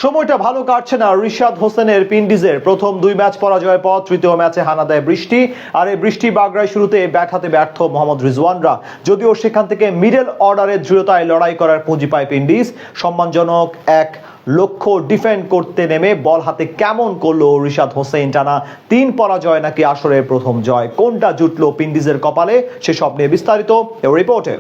সময়টা ভালো কাটছে না রিশাদ হোসেনের পিন্ডিজের। প্রথম 2 ম্যাচ পরাজয়ের পর তৃতীয় ম্যাচে হানা দেয় বৃষ্টি। আর এই বৃষ্টি বাগড়ায় শুরুতে ব্যাট হাতে ব্যর্থ মোহাম্মদ রিজওয়ানরা। যদিও সেখান থেকে মিডল অর্ডারের দৃঢ়তায় লড়াই করার পুঁজি পায় পিন্ডিজ। সম্মানজনক এক লক্ষ্য ডিফেন্ড করতে নেমে বল হাতে কেমন করলো রিশাদ হোসেন। টানা 3 পরাজয় নাকি আসরের প্রথম জয়, কোনটা জুটলো পিন্ডিজের কপালে, সেসব নিয়ে বিস্তারিত রিপোর্টে।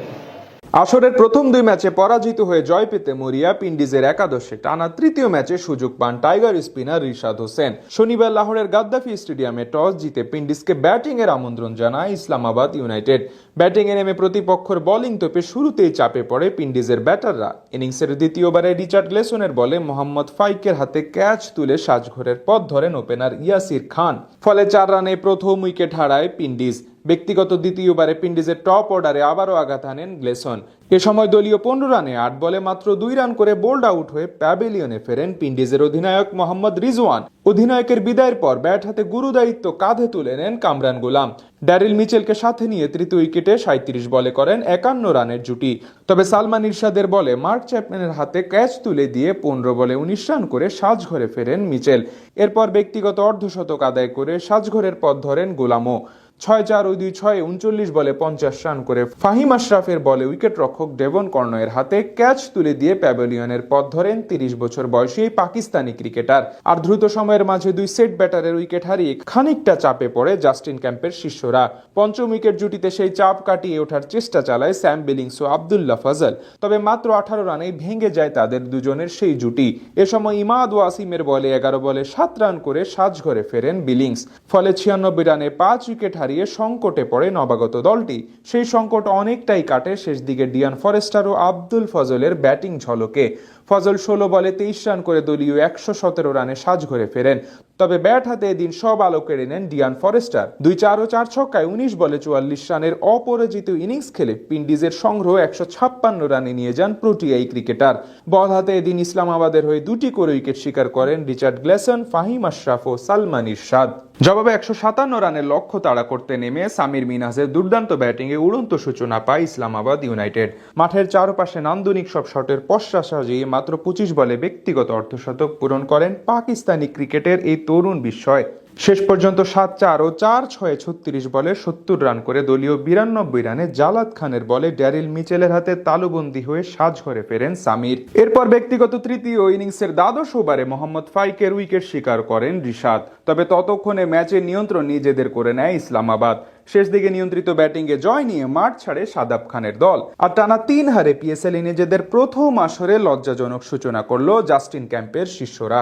আসরের প্রথম 2 ম্যাচে পরাজিত হয়ে জয় পেতে মরিয়া পিন্ডিজের একাদশে টানা তৃতীয় ম্যাচে সুযোগ পান টাইগার স্পিনার রিশাদ হোসেন। শনিবার লাহোরের গাদ্দাফি স্টেডিয়ামে টস জিতে পিন্ডিজকে ব্যাটিং এর আমন্ত্রণ জানায় ইসলামাবাদ ইউনাইটেড। ব্যাটিং এ নেমে প্রতিপক্ষের বোলিং তোপে শুরুতেই চাপে পড়ে পিন্ডিজের ব্যাটাররা। ইনিংসের দ্বিতীয় ওভারে রিচার্ড গ্লেসনের বলে মোহাম্মদ ফাইকের হাতে ক্যাচ তুলে সাজঘরের পথ ধরেন ওপেনার ইয়াসির খান। ফলে 4 রানে প্রথম উইকেট হারায় পিন্ডিজ। ব্যক্তিগত দ্বিতীয় ওভারে পিন্ডিজের টপ অর্ডারে আবারও আঘাত হানেন গ্লেসন। এ সময় দলীয় 15 রানে 8 বলে মাত্র 2 রান করে বোল্ড আউট হয়ে প্যাভিলিয়নে ফেরেন পিন্ডিজের অধিনায়ক মোহাম্মদ রিজওয়ান। অধিনায়কের বিদায়ের পর ব্যাট হাতে গুরু দায়িত্ব কাঁধে তুলে নেন কামরান গোলাম। ড্যারিল মিচেলকে সাথে নিয়ে তৃতীয় উইকেটে 37 বলে করেন 51 রানের জুটি। তবে সালমান ইরশাদের বলে মার্ক চ্যাপম্যানের হাতে ক্যাচ তুলে দিয়ে 15 বলে 19 রান করে সাজঘরে ফেরেন মিচেল। এরপর ব্যক্তিগত অর্ধশতক আদায় করে সাজঘরের পথ ধরেন গোলামও। 6-4 ও 2-6 39 বলে 50 রান করে ফাহিম আশরাফের বলে উইকেট রক্ষক ডেভন কর্নয়ের হাতে ক্যাচ তুলে দিয়ে প্যাভিলিয়নের পথ ধরেন 30 বছর বয়সী এই পাকিস্তানি ক্রিকেটার। আর দ্রুত সময়ের মাঝে 2 সেট ব্যাটারের উইকেট হারিয়ে খানিকটা চাপে পড়ে জাস্টিন ক্যাম্পের শিষ্যরা। পঞ্চম উইকেট জুটিতে সেই চাপ কাটিয়ে ওঠার চেষ্টা চালায় স্যাম বিলিংস ও আব্দুল্লাহ ফজল। তবে মাত্র 18 রানেই ভেঙে যায় তাদের দুজনের সেই জুটি। এ সময় ইমাদ ওয়াসিমের বলে 11 বলে 7 রান করে সাজঘরে ফেরেন বিলিংস। ফলে 96 রানে 5 উইকেট হারিয়ে সংকটে পড়ে নবাগত দলটি। সেই সংকট অনেকটাই কাটে শেষ দিকে ডিয়ান ফরেস্টার ও আব্দুল ফজলের ব্যাটিং ঝলকে। ফজল 16 বলে 23 রান করে দলীয় 117 রানে সাজঘরে ফেরেন। তবে ব্যাট হাতে এদিন সব আলো কেড়ে নেন ডিয়ান ফরেস্টার। 2-4 ও 4 ছক্কায় 19 বলে 44 রানের অপরাজিত ইনিংস খেলে পিন্ডিজের সংগ্রহ 156 রানে নিয়ে যান প্রোটিয়াই ক্রিকেটার। বল হাতে এদিন ইসলামাবাদের হয়ে 2টি করে উইকেট শিকার করেন রিচার্ড গ্লেসন, ফাহিম আশরাফ ও সালমান ইরশাদ। জবাবে 157 রানের লক্ষ্য তাড়া করতে নেমে সামির মিনহাজের দুর্দান্ত ব্যাটিংয়ে উড়ন্ত সূচনা পায় ইসলামাবাদ ইউনাইটেড। মাঠের চারপাশে নান্দনিক সব শটের পশ্চা সাজিয়ে মাত্র 25 বলে ব্যক্তিগত অর্ধশতক পূরণ করেন পাকিস্তানি ক্রিকেটের এই তরুণ বিস্ময়। শেষ পর্যন্ত 7-4 ও 4-6 36 বলে 70 রান করে দলীয় 92 রানে জালাদ খানের বলে ড্যারিল মিচেলের হাতে তালুবন্দী হয়ে সাজঘরে ফেরেন সামির। এরপর ব্যক্তিগত তৃতীয় ইনিংসের দ্বাদশ ওভারে মোহাম্মদ ফাইকের উইকেট শিকার করেন রিশাদ। তবে ততক্ষণে ম্যাচের নিয়ন্ত্রণ নিজেদের করে নেয় ইসলামাবাদ। শেষ দিকে নিয়ন্ত্রিত ব্যাটিংয়ে জয় নিয়ে মাঠ ছাড়ে শাদাব খানের দল। আর টানা 3 হারে পিএসএল নিজেদের প্রথম আসরে লজ্জাজনক সূচনা করল জাস্টিন ক্যাম্পের শিষ্যরা।